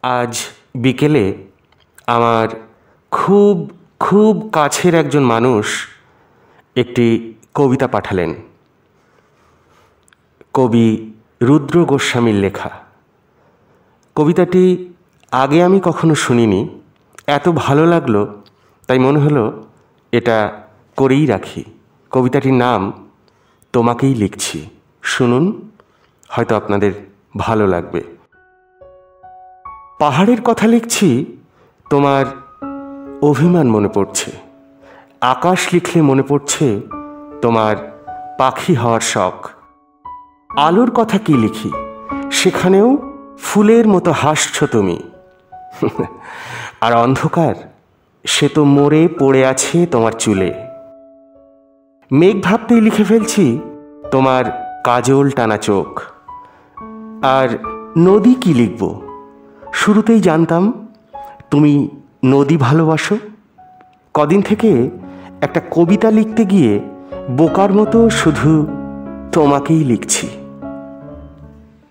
আজ বিকেলে আমার খুব খুব কাছের একজন মানুষ একটি কবিতা পাঠালেন। কবি রুদ্র গোস্বামীর লেখা। কবিতাটি আগে আমি কখনো শুনিনি, এত ভালো লাগলো তাই মনে হলো এটা করেই রাখি। কবিতাটির নাম তোমাকেই লিখছি। শুনুন, হয়তো আপনাদের ভালো লাগবে। পাহাড়ের কথা লিখছি, তোমার অভিমান মনে পড়ছে। আকাশ লিখলে মনে পড়ছে তোমার পাখি হওয়ার শখ। আলোর কথা কি লিখি, সেখানেও ফুলের মতো হাসছ তুমি। আর অন্ধকার, সে তো মরে পড়ে আছে তোমার চুলে। মেঘ ভাবতেই লিখে ফেলছি তোমার কাজল টানা চোখ। আর নদী কি লিখব, শুরুতেই জানতাম তুমি নদী ভালোবাসো। কদিন থেকে একটা কবিতা লিখতে গিয়ে বোকার মতো শুধু তোমাকেই লিখছি।